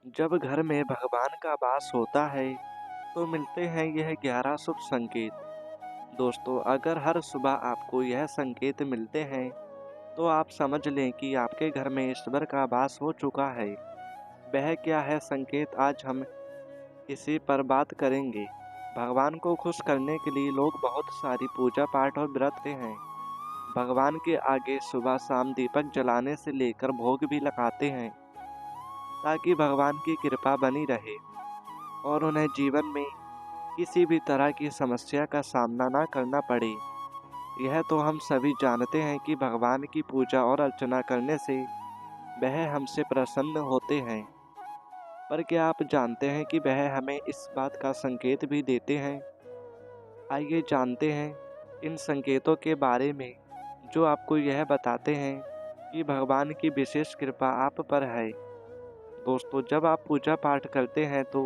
जब घर में भगवान का वास होता है तो मिलते हैं यह 11 शुभ संकेत। दोस्तों, अगर हर सुबह आपको यह संकेत मिलते हैं तो आप समझ लें कि आपके घर में ईश्वर का वास हो चुका है। वह क्या है संकेत, आज हम इसी पर बात करेंगे। भगवान को खुश करने के लिए लोग बहुत सारी पूजा पाठ और व्रत करते हैं। भगवान के आगे सुबह शाम दीपक जलाने से लेकर भोग भी लगाते हैं ताकि भगवान की कृपा बनी रहे और उन्हें जीवन में किसी भी तरह की समस्या का सामना ना करना पड़े। यह तो हम सभी जानते हैं कि भगवान की पूजा और अर्चना करने से वह हमसे प्रसन्न होते हैं। पर क्या आप जानते हैं कि वह हमें इस बात का संकेत भी देते हैं? आइए जानते हैं इन संकेतों के बारे में जो आपको यह बताते हैं कि भगवान की विशेष कृपा आप पर है। दोस्तों, जब आप पूजा पाठ करते हैं तो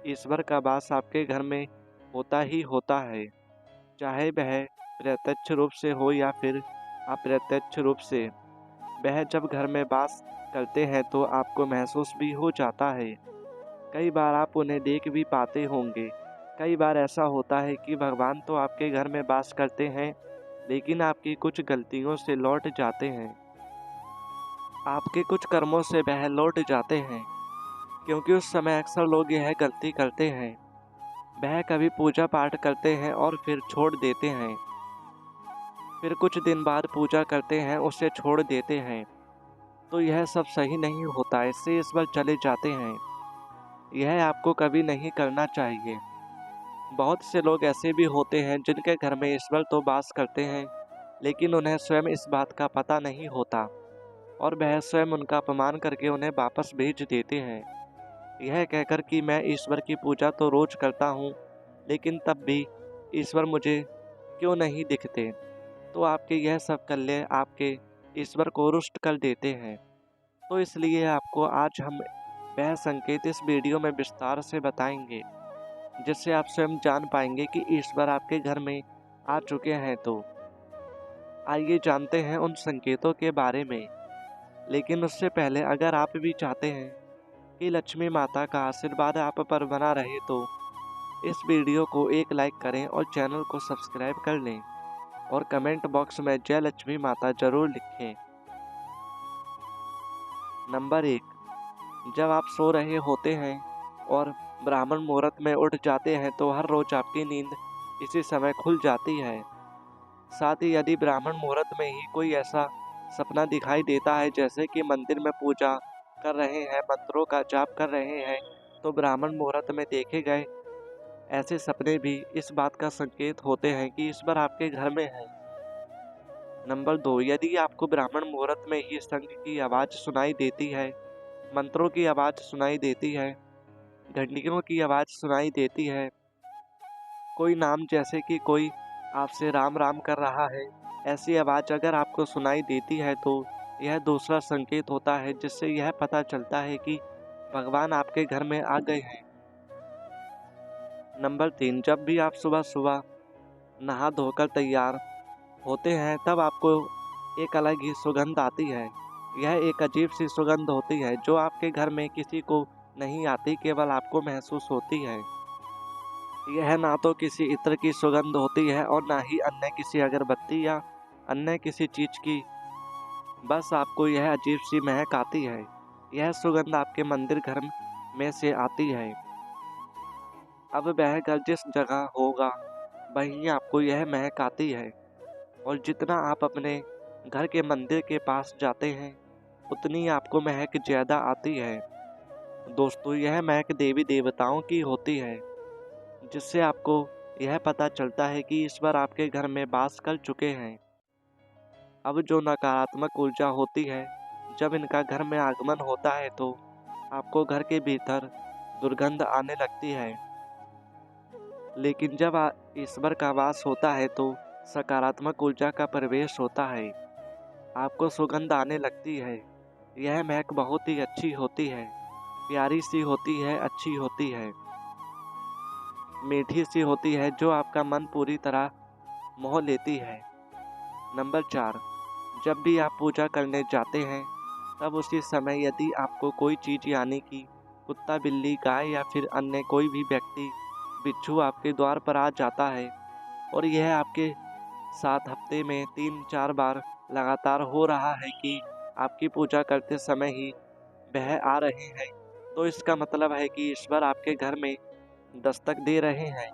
ईश्वर का वास आपके घर में होता ही होता है, चाहे वह प्रत्यक्ष रूप से हो या फिर अप्रत्यक्ष रूप से। वह जब घर में वास करते हैं तो आपको महसूस भी हो जाता है। कई बार आप उन्हें देख भी पाते होंगे। कई बार ऐसा होता है कि भगवान तो आपके घर में वास करते हैं, लेकिन आपकी कुछ गलतियों से लौट जाते हैं। आपके कुछ कर्मों से वह लौट जाते हैं, क्योंकि उस समय अक्सर लोग यह गलती करते हैं। वह कभी पूजा पाठ करते हैं और फिर छोड़ देते हैं। फिर कुछ दिन बाद पूजा करते हैं, उसे छोड़ देते हैं। तो यह सब सही नहीं होता, इससे ईश्वर चले जाते हैं। यह आपको कभी नहीं करना चाहिए। बहुत से लोग ऐसे भी होते हैं जिनके घर में ईश्वर तो वास करते हैं, लेकिन उन्हें स्वयं इस बात का पता नहीं होता और वह स्वयं उनका अपमान करके उन्हें वापस भेज देते हैं, यह कहकर कि मैं ईश्वर की पूजा तो रोज करता हूँ, लेकिन तब भी ईश्वर मुझे क्यों नहीं दिखते। तो आपके यह सब कल्ले आपके ईश्वर को रुष्ट कर देते हैं। तो इसलिए आपको आज हम वह संकेत इस वीडियो में विस्तार से बताएंगे, जिससे आप स्वयं जान पाएंगे कि ईश्वर आपके घर में आ चुके हैं। तो आइए जानते हैं उन संकेतों के बारे में। लेकिन उससे पहले अगर आप भी चाहते हैं कि लक्ष्मी माता का आशीर्वाद आप पर बना रहे तो इस वीडियो को एक लाइक करें और चैनल को सब्सक्राइब कर लें और कमेंट बॉक्स में जय लक्ष्मी माता जरूर लिखें। नंबर 1, जब आप सो रहे होते हैं और ब्राह्मण मुहूर्त में उठ जाते हैं तो हर रोज आपकी नींद इसी समय खुल जाती है। साथ ही यदि ब्राह्मण मुहूर्त में ही कोई ऐसा सपना दिखाई देता है, जैसे कि मंदिर में पूजा कर रहे हैं, मंत्रों का जाप कर रहे हैं, तो ब्राह्मण मुहूर्त में देखे गए ऐसे सपने भी इस बात का संकेत होते हैं कि ईश्वर आपके घर में है। नंबर 2, यदि आपको ब्राह्मण मुहूर्त में ही शंख की आवाज़ सुनाई देती है, मंत्रों की आवाज़ सुनाई देती है, घंटियों की आवाज़ सुनाई देती है, कोई नाम जैसे कि कोई आपसे राम राम कर रहा है, ऐसी आवाज़ अगर आपको सुनाई देती है तो यह दूसरा संकेत होता है, जिससे यह पता चलता है कि भगवान आपके घर में आ गए हैं। नंबर 3, जब भी आप सुबह सुबह नहा धोकर तैयार होते हैं तब आपको एक अलग ही सुगंध आती है। यह एक अजीब सी सुगंध होती है जो आपके घर में किसी को नहीं आती, केवल आपको महसूस होती है। यह ना तो किसी इत्र की सुगंध होती है और ना ही अन्य किसी अगरबत्ती या अन्य किसी चीज की, बस आपको यह अजीब सी महक आती है। यह सुगंध आपके मंदिर घर में से आती है। अब वह घर जिस जगह होगा वहीं आपको यह महक आती है, और जितना आप अपने घर के मंदिर के पास जाते हैं उतनी आपको महक ज़्यादा आती है। दोस्तों, यह महक देवी देवताओं की होती है, जिससे आपको यह पता चलता है कि ईश्वर आपके घर में वास कर चुके हैं। अब जो नकारात्मक ऊर्जा होती है, जब इनका घर में आगमन होता है तो आपको घर के भीतर दुर्गंध आने लगती है। लेकिन जब ईश्वर का वास होता है तो सकारात्मक ऊर्जा का प्रवेश होता है, आपको सुगंध आने लगती है। यह महक बहुत ही अच्छी होती है, प्यारी सी होती है, अच्छी होती है, मीठी सी होती है, जो आपका मन पूरी तरह मोह लेती है। नंबर 4, जब भी आप पूजा करने जाते हैं तब उसी समय यदि आपको कोई चीज़ यानी कि कुत्ता, बिल्ली, गाय या फिर अन्य कोई भी व्यक्ति, बिच्छू आपके द्वार पर आ जाता है और यह आपके साथ हफ्ते में 3-4 बार लगातार हो रहा है कि आपकी पूजा करते समय ही वह आ रहे हैं, तो इसका मतलब है कि ईश्वर आपके घर में दस्तक दे रहे हैं,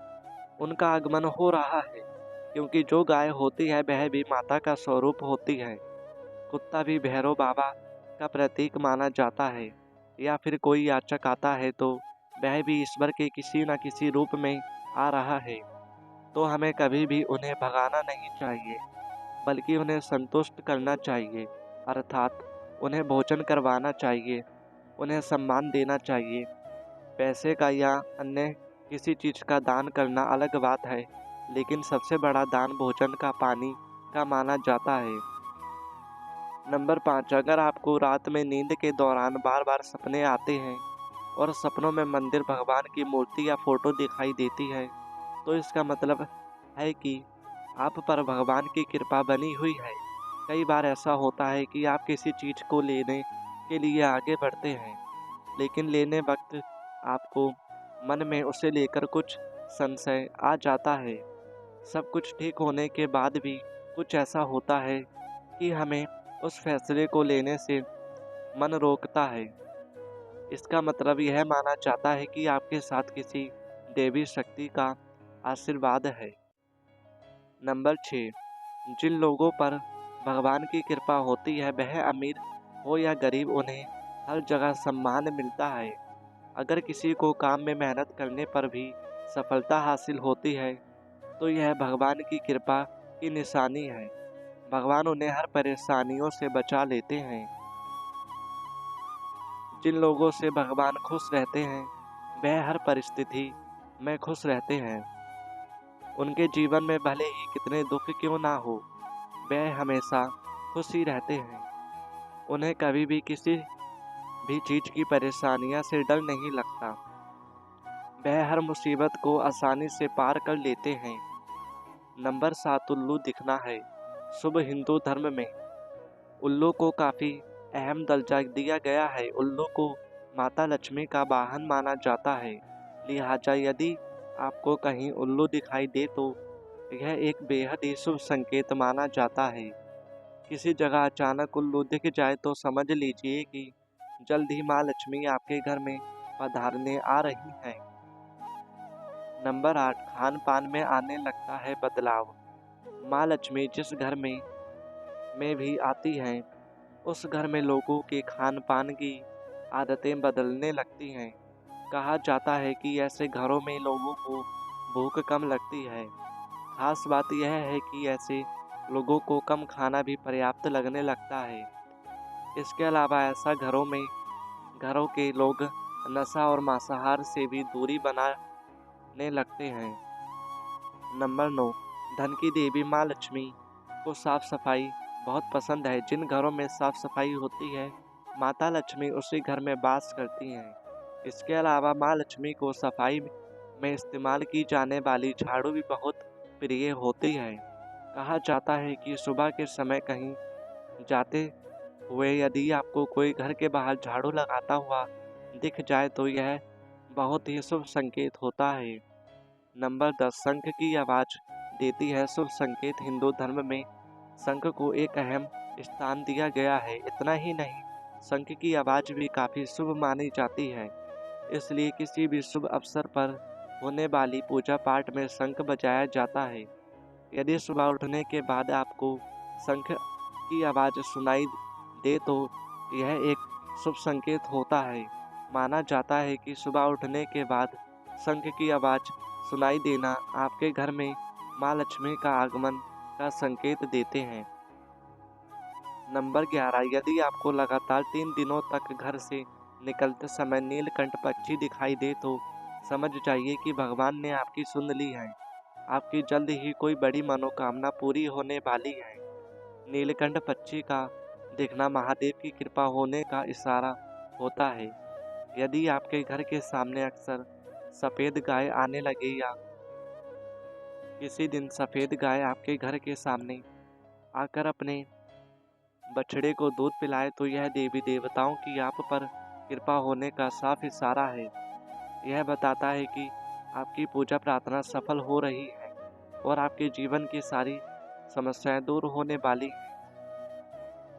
उनका आगमन हो रहा है। क्योंकि जो गाय होती है वह भी माता का स्वरूप होती है। कुत्ता भी भैरव बाबा का प्रतीक माना जाता है, या फिर कोई याचक आता है तो वह भी ईश्वर के किसी न किसी रूप में आ रहा है। तो हमें कभी भी उन्हें भगाना नहीं चाहिए, बल्कि उन्हें संतुष्ट करना चाहिए, अर्थात उन्हें भोजन करवाना चाहिए, उन्हें सम्मान देना चाहिए। पैसे का या अन्य किसी चीज़ का दान करना अलग बात है, लेकिन सबसे बड़ा दान भोजन का, पानी का माना जाता है। नंबर 5, अगर आपको रात में नींद के दौरान बार बार सपने आते हैं और सपनों में मंदिर, भगवान की मूर्ति या फोटो दिखाई देती है, तो इसका मतलब है कि आप पर भगवान की कृपा बनी हुई है। कई बार ऐसा होता है कि आप किसी चीज़ को लेने के लिए आगे बढ़ते हैं, लेकिन लेने वक्त आपको मन में उसे लेकर कुछ संशय आ जाता है। सब कुछ ठीक होने के बाद भी कुछ ऐसा होता है कि हमें उस फैसले को लेने से मन रोकता है। इसका मतलब यह माना जाता है कि आपके साथ किसी देवी शक्ति का आशीर्वाद है। नंबर 6, जिन लोगों पर भगवान की कृपा होती है, वह अमीर हो या गरीब, उन्हें हर जगह सम्मान मिलता है। अगर किसी को काम में मेहनत करने पर भी सफलता हासिल होती है, तो यह भगवान की कृपा की निशानी है। भगवान उन्हें हर परेशानियों से बचा लेते हैं। जिन लोगों से भगवान खुश रहते हैं, वह हर परिस्थिति में खुश रहते हैं। उनके जीवन में भले ही कितने दुख क्यों ना हो, वह हमेशा खुश ही रहते हैं। उन्हें कभी भी किसी भी चीज़ की परेशानियों से डर नहीं लगता। वह हर मुसीबत को आसानी से पार कर लेते हैं। नंबर 7, उल्लू दिखना है शुभ। हिंदू धर्म में उल्लू को काफ़ी अहम दर्जा दिया गया है। उल्लू को माता लक्ष्मी का वाहन माना जाता है। लिहाजा यदि आपको कहीं उल्लू दिखाई दे तो यह एक बेहद ही शुभ संकेत माना जाता है। किसी जगह अचानक उल्लू दिख जाए तो समझ लीजिए कि जल्द ही माँ लक्ष्मी आपके घर में पधारने आ रही हैं। नंबर 8, खान पान में आने लगता है बदलाव। माँ लक्ष्मी जिस घर में भी आती हैं, उस घर में लोगों के खान पान की आदतें बदलने लगती हैं। कहा जाता है कि ऐसे घरों में लोगों को भूख कम लगती है। खास बात यह है कि ऐसे लोगों को कम खाना भी पर्याप्त लगने लगता है। इसके अलावा ऐसा घरों के लोग नशा और मांसाहार से भी दूरी बनाने लगते हैं। नंबर 9, धन की देवी माँ लक्ष्मी को साफ सफाई बहुत पसंद है। जिन घरों में साफ सफाई होती है, माता लक्ष्मी उसी घर में वास करती हैं। इसके अलावा माँ लक्ष्मी को सफाई में इस्तेमाल की जाने वाली झाड़ू भी बहुत प्रिय होती है। कहा जाता है कि सुबह के समय कहीं जाते हुए यदि आपको कोई घर के बाहर झाड़ू लगाता हुआ दिख जाए तो यह बहुत ही शुभ संकेत होता है। नंबर 10, शंख की आवाज़ देती है शुभ संकेत। हिंदू धर्म में शंख को एक अहम स्थान दिया गया है। इतना ही नहीं, शंख की आवाज़ भी काफ़ी शुभ मानी जाती है। इसलिए किसी भी शुभ अवसर पर होने वाली पूजा पाठ में शंख बजाया जाता है। यदि सुबह उठने के बाद आपको शंख की आवाज़ सुनाई दे तो यह एक शुभ संकेत होता है। माना जाता है कि सुबह उठने के बाद शंख की आवाज़ सुनाई देना आपके घर में माँ लक्ष्मी का आगमन का संकेत देते हैं। नंबर 11, यदि आपको लगातार 3 दिनों तक घर से निकलते समय नीलकंठ पक्षी दिखाई दे तो समझ जाइए कि भगवान ने आपकी सुन ली है। आपकी जल्द ही कोई बड़ी मनोकामना पूरी होने वाली है। नीलकंठ पक्षी का दिखना महादेव की कृपा होने का इशारा होता है। यदि आपके घर के सामने अक्सर सफ़ेद गाय आने लगे या किसी दिन सफ़ेद गाय आपके घर के सामने आकर अपने बछड़े को दूध पिलाए तो यह देवी देवताओं की आप पर कृपा होने का साफ इशारा है। यह बताता है कि आपकी पूजा प्रार्थना सफल हो रही है और आपके जीवन की सारी समस्याएं दूर होने वाली हैं।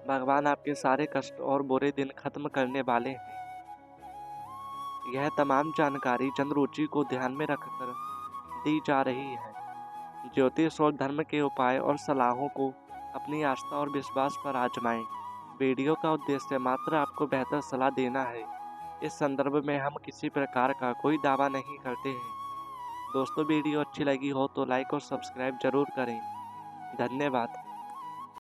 भगवान आपके सारे कष्ट और बुरे दिन खत्म करने वाले हैं। यह तमाम जानकारी जन रुचि को ध्यान में रखकर दी जा रही है। ज्योतिष और धर्म के उपाय और सलाहों को अपनी आस्था और विश्वास पर आजमाएं। वीडियो का उद्देश्य मात्र आपको बेहतर सलाह देना है। इस संदर्भ में हम किसी प्रकार का कोई दावा नहीं करते हैं। दोस्तों, वीडियो अच्छी लगी हो तो लाइक और सब्सक्राइब जरूर करें। धन्यवाद।